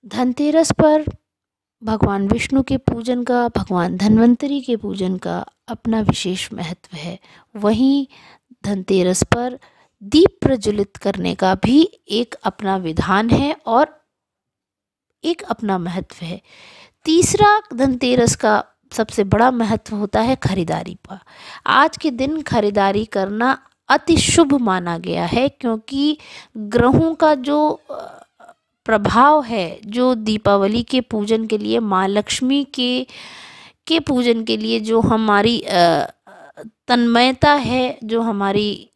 धनतेरस पर भगवान विष्णु के पूजन का, भगवान धन्वंतरि के पूजन का अपना विशेष महत्व है। वहीं धनतेरस पर दीप प्रज्वलित करने का भी एक अपना विधान है और एक अपना महत्व है। तीसरा, धनतेरस का सबसे बड़ा महत्व होता है खरीदारी का। आज के दिन खरीदारी करना अति शुभ माना गया है, क्योंकि ग्रहों का जो प्रभाव है, जो दीपावली के पूजन के लिए, माँ लक्ष्मी के पूजन के लिए जो हमारी तन्मयता है, जो हमारी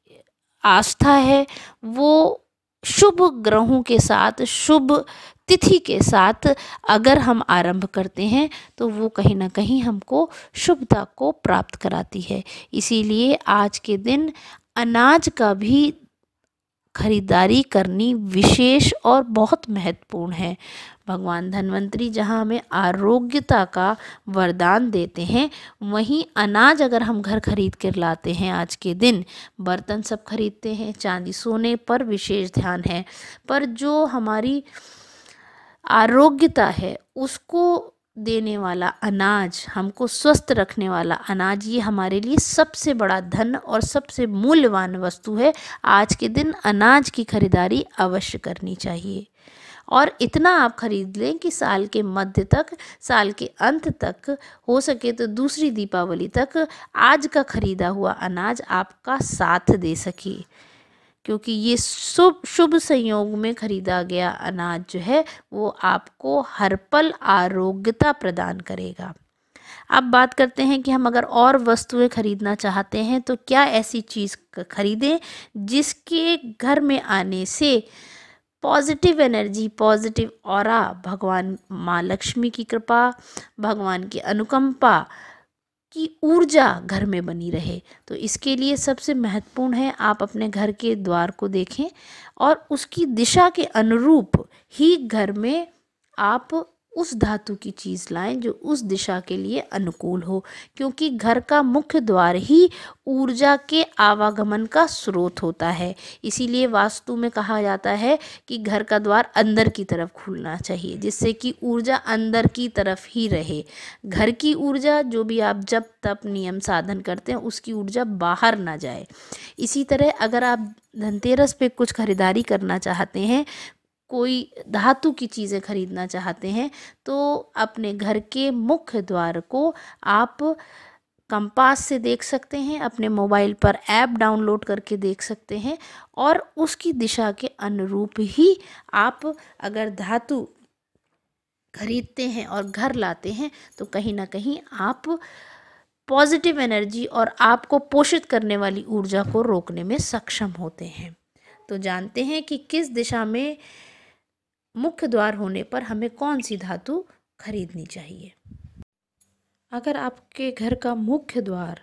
आस्था है, वो शुभ ग्रहों के साथ, शुभ तिथि के साथ अगर हम आरंभ करते हैं तो वो कहीं ना कहीं हमको शुभता को प्राप्त कराती है। इसीलिए आज के दिन अनाज का भी खरीदारी करनी विशेष और बहुत महत्वपूर्ण है। भगवान धन्वंतरि जहाँ हमें आरोग्यता का वरदान देते हैं, वहीं अनाज अगर हम घर खरीद कर लाते हैं आज के दिन, बर्तन सब खरीदते हैं, चांदी सोने पर विशेष ध्यान है, पर जो हमारी आरोग्यता है उसको देने वाला अनाज, हमको स्वस्थ रखने वाला अनाज, ये हमारे लिए सबसे बड़ा धन और सबसे मूल्यवान वस्तु है। आज के दिन अनाज की खरीदारी अवश्य करनी चाहिए और इतना आप खरीद लें कि साल के मध्य तक, साल के अंत तक, हो सके तो दूसरी दीपावली तक आज का खरीदा हुआ अनाज आपका साथ दे सके, क्योंकि ये शुभ संयोग में खरीदा गया अनाज जो है वो आपको हर पल आरोग्यता प्रदान करेगा। अब बात करते हैं कि हम अगर और वस्तुएं खरीदना चाहते हैं तो क्या ऐसी चीज़ खरीदें जिसके घर में आने से पॉजिटिव एनर्जी, पॉजिटिव ऑरा, भगवान माँ लक्ष्मी की कृपा, भगवान की अनुकंपा की ऊर्जा घर में बनी रहे। तो इसके लिए सबसे महत्वपूर्ण है आप अपने घर के द्वार को देखें और उसकी दिशा के अनुरूप ही घर में आप उस धातु की चीज़ लाएं जो उस दिशा के लिए अनुकूल हो, क्योंकि घर का मुख्य द्वार ही ऊर्जा के आवागमन का स्रोत होता है। इसीलिए वास्तु में कहा जाता है कि घर का द्वार अंदर की तरफ खुलना चाहिए, जिससे कि ऊर्जा अंदर की तरफ ही रहे। घर की ऊर्जा, जो भी आप जप तप नियम साधन करते हैं, उसकी ऊर्जा बाहर ना जाए। इसी तरह अगर आप धनतेरस पे कुछ खरीदारी करना चाहते हैं, कोई धातु की चीज़ें खरीदना चाहते हैं, तो अपने घर के मुख्य द्वार को आप कंपास से देख सकते हैं, अपने मोबाइल पर ऐप डाउनलोड करके देख सकते हैं और उसकी दिशा के अनुरूप ही आप अगर धातु खरीदते हैं और घर लाते हैं तो कहीं ना कहीं आप पॉजिटिव एनर्जी और आपको पोषित करने वाली ऊर्जा को रोकने में सक्षम होते हैं। तो जानते हैं कि किस दिशा में मुख्य द्वार होने पर हमें कौन सी धातु खरीदनी चाहिए। अगर आपके घर का मुख्य द्वार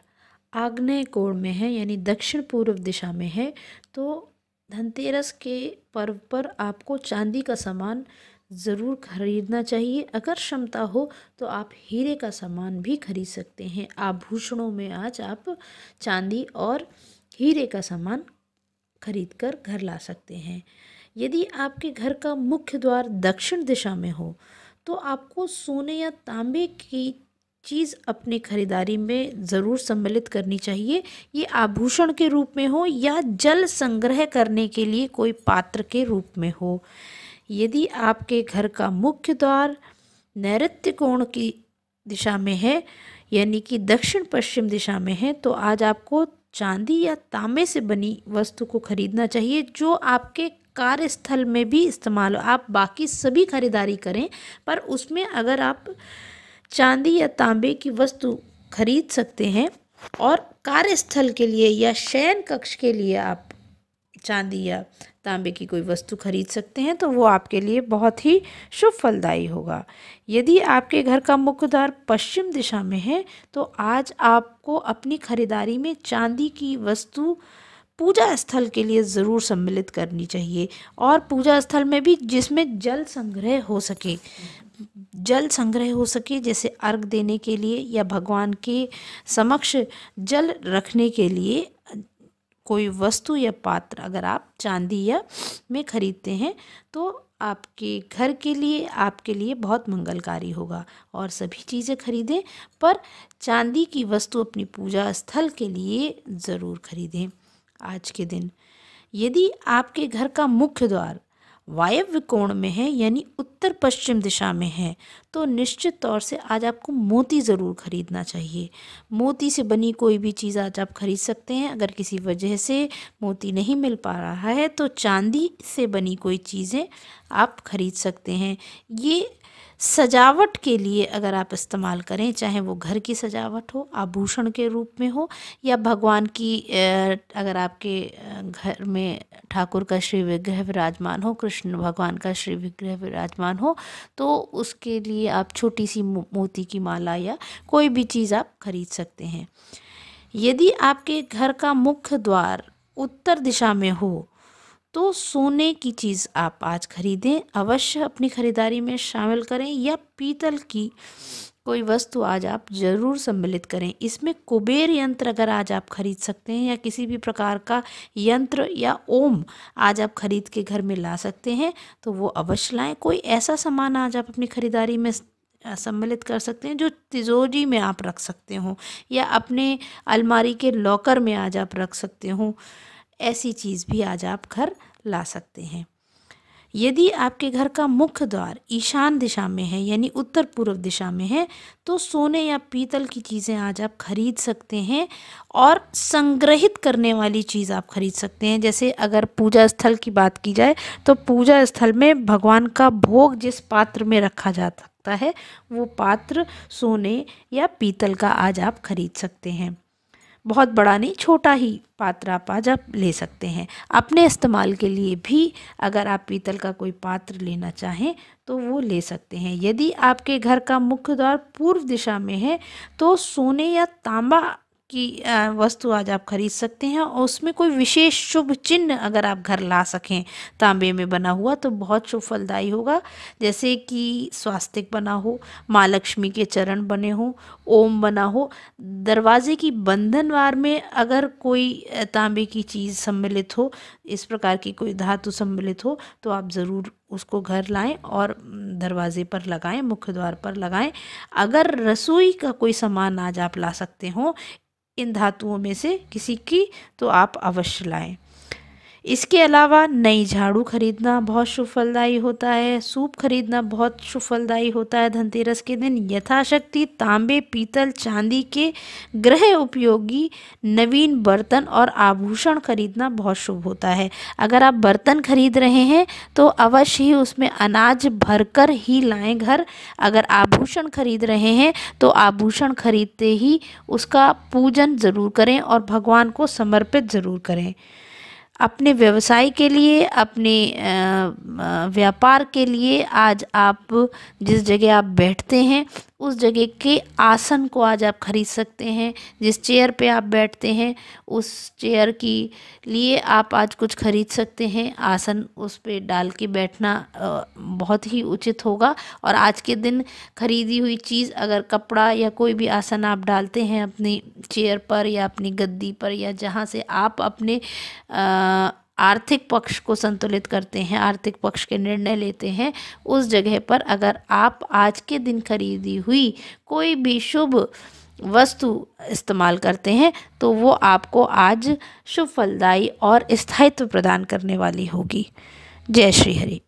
आग्नेय कोण में है, यानी दक्षिण पूर्व दिशा में है, तो धनतेरस के पर्व पर आपको चांदी का सामान ज़रूर खरीदना चाहिए। अगर क्षमता हो तो आप हीरे का सामान भी खरीद सकते हैं। आभूषणों में आज आप चांदी और हीरे का सामान खरीद कर घर ला सकते हैं। यदि आपके घर का मुख्य द्वार दक्षिण दिशा में हो तो आपको सोने या तांबे की चीज़ अपनी खरीदारी में ज़रूर सम्मिलित करनी चाहिए। ये आभूषण के रूप में हो या जल संग्रह करने के लिए कोई पात्र के रूप में हो। यदि आपके घर का मुख्य द्वार नैऋत्य कोण की दिशा में है, यानी कि दक्षिण पश्चिम दिशा में है, तो आज आपको चांदी या तांबे से बनी वस्तु को खरीदना चाहिए जो आपके कार्यस्थल में भी इस्तेमाल हो। आप बाकी सभी खरीदारी करें, पर उसमें अगर आप चांदी या तांबे की वस्तु खरीद सकते हैं और कार्यस्थल के लिए या शयन कक्ष के लिए आप चांदी या तांबे की कोई वस्तु खरीद सकते हैं, तो वो आपके लिए बहुत ही शुभ फलदायी होगा। यदि आपके घर का मुख्य द्वार पश्चिम दिशा में है तो आज आपको अपनी खरीदारी में चांदी की वस्तु पूजा स्थल के लिए ज़रूर सम्मिलित करनी चाहिए, और पूजा स्थल में भी जिसमें जल संग्रह हो सके, जैसे अर्घ देने के लिए या भगवान के समक्ष जल रखने के लिए कोई वस्तु या पात्र अगर आप चांदी या में खरीदते हैं तो आपके घर के लिए, आपके लिए बहुत मंगलकारी होगा। और सभी चीज़ें खरीदें, पर चांदी की वस्तु अपनी पूजा स्थल के लिए ज़रूर खरीदें। आज के दिन यदि आपके घर का मुख्य द्वार वायव्य कोण में है, यानी उत्तर पश्चिम दिशा में है, तो निश्चित तौर से आज आपको मोती ज़रूर खरीदना चाहिए। मोती से बनी कोई भी चीज़ आज आप खरीद सकते हैं। अगर किसी वजह से मोती नहीं मिल पा रहा है तो चांदी से बनी कोई चीज़ें आप खरीद सकते हैं। ये सजावट के लिए अगर आप इस्तेमाल करें, चाहे वो घर की सजावट हो, आभूषण के रूप में हो, या भगवान की अगर आपके घर में ठाकुर का श्री विग्रह विराजमान हो, कृष्ण भगवान का श्री विग्रह विराजमान हो, तो उसके लिए आप छोटी सी मोती की माला या कोई भी चीज़ आप खरीद सकते हैं। यदि आपके घर का मुख्य द्वार उत्तर दिशा में हो तो सोने की चीज़ आप आज खरीदें, अवश्य अपनी खरीदारी में शामिल करें, या पीतल की कोई वस्तु आज आप ज़रूर सम्मिलित करें। इसमें कुबेर यंत्र अगर आज आप खरीद सकते हैं, या किसी भी प्रकार का यंत्र या ओम आज आप खरीद के घर में ला सकते हैं, तो वो अवश्य लाएं। कोई ऐसा सामान आज आप अपनी खरीदारी में सम्मिलित कर सकते हैं जो तिजोरी में आप रख सकते हो, या अपने अलमारी के लॉकर में आज आप रख सकते हो। ऐसी चीज़ भी आज आप घर ला सकते हैं। यदि आपके घर का मुख्य द्वार ईशान दिशा में है, यानी उत्तर पूर्व दिशा में है, तो सोने या पीतल की चीज़ें आज आप खरीद सकते हैं, और संग्रहित करने वाली चीज़ आप खरीद सकते हैं। जैसे अगर पूजा स्थल की बात की जाए तो पूजा स्थल में भगवान का भोग जिस पात्र में रखा जा सकता है, वो पात्र सोने या पीतल का आज आप खरीद सकते हैं। बहुत बड़ा नहीं, छोटा ही पात्र आप आज आप ले सकते हैं। अपने इस्तेमाल के लिए भी अगर आप पीतल का कोई पात्र लेना चाहें तो वो ले सकते हैं। यदि आपके घर का मुख्य द्वार पूर्व दिशा में है तो सोने या तांबा की वस्तु आज आप खरीद सकते हैं, और उसमें कोई विशेष शुभ चिन्ह अगर आप घर ला सकें तांबे में बना हुआ तो बहुत शुभ फलदायी होगा। जैसे कि स्वास्तिक बना हो, माँ लक्ष्मी के चरण बने हो, ओम बना हो, दरवाजे की बंधनवार में अगर कोई तांबे की चीज़ सम्मिलित हो, इस प्रकार की कोई धातु सम्मिलित हो, तो आप ज़रूर उसको घर लाएं और दरवाजे पर लगाएं, मुख्य द्वार पर लगाएं। अगर रसोई का कोई सामान आज आप ला सकते हो इन धातुओं में से किसी की, तो आप अवश्य लाएं। इसके अलावा नई झाड़ू खरीदना बहुत शुभ फलदायी होता है। सूप खरीदना बहुत शुभ फलदायी होता है धनतेरस के दिन। यथाशक्ति तांबे, पीतल, चांदी के गृह उपयोगी नवीन बर्तन और आभूषण खरीदना बहुत शुभ होता है। अगर आप बर्तन खरीद रहे हैं तो अवश्य ही उसमें अनाज भरकर ही लाएं घर। अगर आभूषण खरीद रहे हैं तो आभूषण खरीदते ही उसका पूजन ज़रूर करें और भगवान को समर्पित ज़रूर करें। अपने व्यवसाय के लिए, अपने व्यापार के लिए आज आप जिस जगह आप बैठते हैं उस जगह के आसन को आज आप खरीद सकते हैं। जिस चेयर पे आप बैठते हैं उस चेयर की लिए आप आज कुछ खरीद सकते हैं। आसन उस पे डाल के बैठना बहुत ही उचित होगा। और आज के दिन खरीदी हुई चीज़, अगर कपड़ा या कोई भी आसन आप डालते हैं अपनी चेयर पर या अपनी गद्दी पर, या जहाँ से आप अपने आर्थिक पक्ष को संतुलित करते हैं, आर्थिक पक्ष के निर्णय लेते हैं, उस जगह पर अगर आप आज के दिन खरीदी हुई कोई भी शुभ वस्तु इस्तेमाल करते हैं तो वो आपको आज शुभ फलदायी और स्थायित्व प्रदान करने वाली होगी। जय श्री हरि।